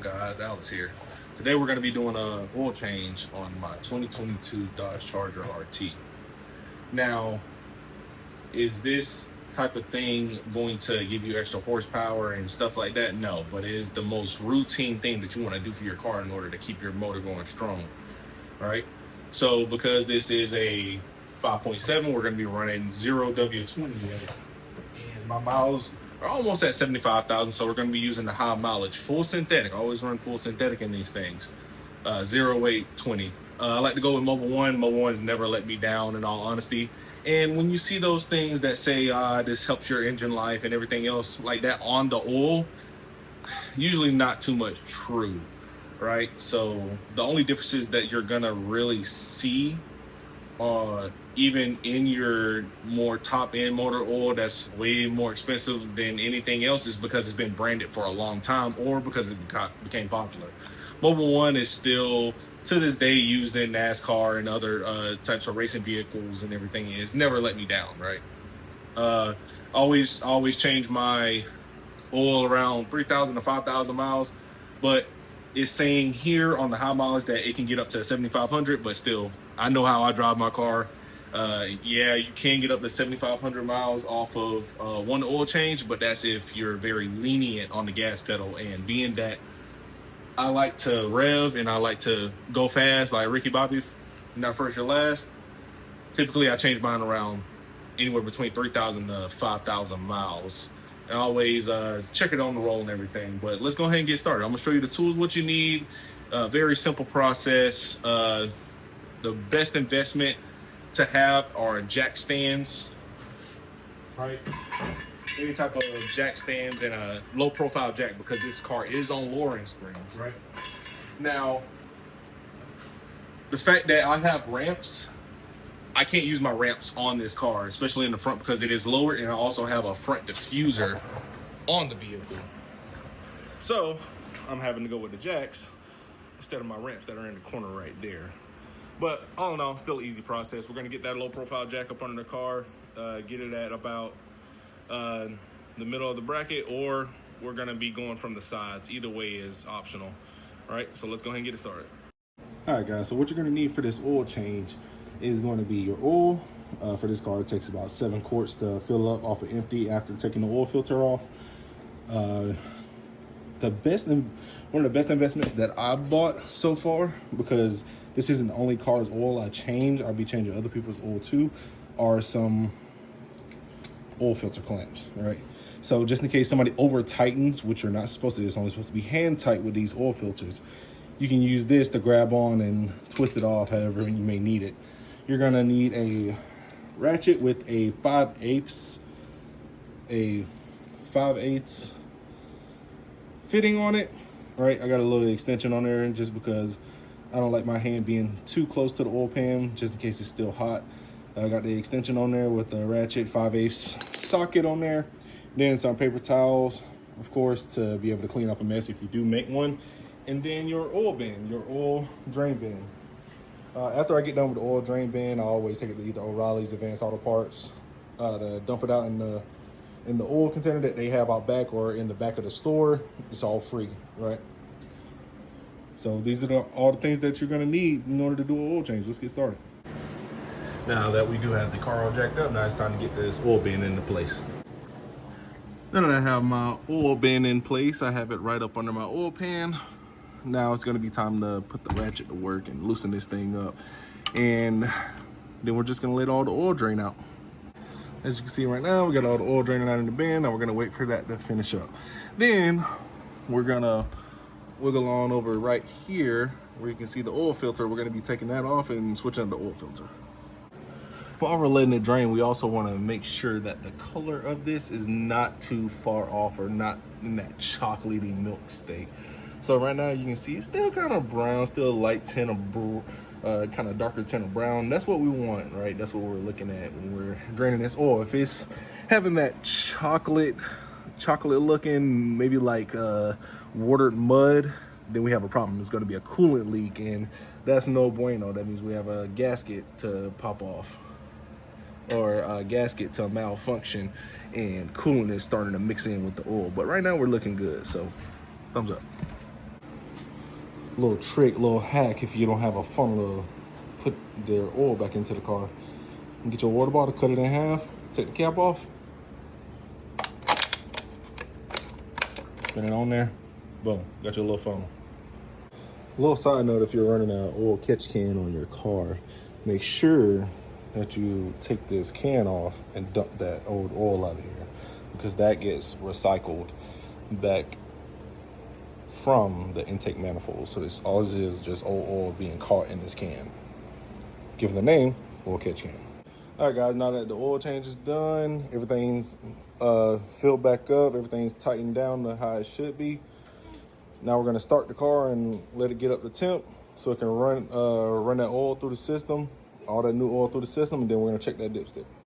guys? Alex here. Today we're going to be doing a oil change on my 2022 Dodge Charger RT. Now, is this type of thing going to give you extra horsepower and stuff like that? No, but it is the most routine thing that you want to do for your car in order to keep your motor going strong, right? So because this is a 5.7, we're going to be running 0W20, and my miles are almost at 75,000, so we're going to be using the high mileage full synthetic. I always run full synthetic in these things. 0820. I like to go with Mobil 1. Mobil 1's never let me down, in all honesty. And when you see those things that say this helps your engine life and everything else like that on the oil, usually not too much true, right? So the only differences that you're gonna really see, even in your more top end motor oil that's way more expensive than anything else, is because it's been branded for a long time or because it became popular. Mobil 1 is still to this day used in NASCAR and other types of racing vehicles and everything. It's never let me down, right? Always change my oil around 3,000 to 5,000 miles, but it's saying here on the high mileage that it can get up to 7,500, but still, I know how I drive my car. Yeah, you can get up to 7,500 miles off of one oil change, but that's if you're very lenient on the gas pedal. And being that I like to rev and I like to go fast, like Ricky Bobby, not first or last, typically I change mine around anywhere between 3,000 to 5,000 miles. And always check it on the roll and everything. But let's go ahead and get started. I'm gonna show you the tools, what you need. Very simple process. The best investment to have are jack stands, right? Any type of jack stands and a low profile jack, because this car is on lowering springs, right? Now, the fact that I have ramps, I can't use my ramps on this car, especially in the front, because it is lower, and I also have a front diffuser on the vehicle. So I'm having to go with the jacks instead of my ramps that are in the corner right there. But all in all, still an easy process. We're gonna get that low profile jack up under the car, get it at about the middle of the bracket, or we're gonna be going from the sides. Either way is optional. All right, so let's go ahead and get it started. All right, guys, so what you're gonna need for this oil change is going to be your oil. For this car, it takes about 7 quarts to fill up off of empty after taking the oil filter off. One of the best investments that I've bought so far, because this isn't the only car's oil I change, I'll be changing other people's oil too, are some oil filter clamps, right? So just in case somebody over tightens, which you're not supposed to, it's only supposed to be hand tight with these oil filters, you can use this to grab on and twist it off however you may need it. You're gonna need a ratchet with a 5/8 fitting on it, right? I got a little extension on there just because I don't like my hand being too close to the oil pan, just in case it's still hot. I got the extension on there with the ratchet 5/8 socket on there. Then some paper towels, of course, to be able to clean up a mess if you do make one. And then your oil bin, your oil drain bin. After I get done with the oil drain bin, I always take it to either O'Reilly's Advanced Auto Parts to dump it out in the oil container that they have out back or in the back of the store. It's all free, right? So these are all the things that you're gonna need in order to do an oil change. Let's get started. Now that we do have the car all jacked up, now it's time to get this oil bin into place. Now that I have my oil bin in place, I have it right up under my oil pan. Now it's gonna be time to put the ratchet to work and loosen this thing up. And then we're just gonna let all the oil drain out. As you can see right now, we got all the oil draining out in the bin. Now we're gonna wait for that to finish up. Then we're gonna wiggle on over right here where you can see the oil filter. We're gonna be taking that off and switching to the oil filter. While we're letting it drain, we also want to make sure that the color of this is not too far off or not in that chocolatey milk state. So right now you can see it's still kind of brown, still a light tint of kind of darker tint of brown. That's what we want, right? That's what we're looking at when we're draining this oil. If it's having that chocolate looking, maybe like watered mud, then we have a problem. It's going to be a coolant leak, and that's no bueno. That means we have a gasket to pop off, or a gasket to malfunction, and coolant is starting to mix in with the oil. But right now we're looking good, so thumbs up. little trick, little hack if you don't have a funnel to put their oil back into the car. You get your water bottle, cut it in half, take the cap off, spin it on there, boom, got your little funnel. A little side note, if you're running an oil catch can on your car, make sure that you take this can off and dump that old oil out of here, because that gets recycled back from the intake manifold. So this all this is just old oil being caught in this can, given the name oil catch can. All right, guys, now that the oil change is done, everything's filled back up, everything's tightened down to how it should be. Now we're gonna start the car and let it get up to temp so it can run that oil through the system, all that new oil through the system, and then we're gonna check that dipstick.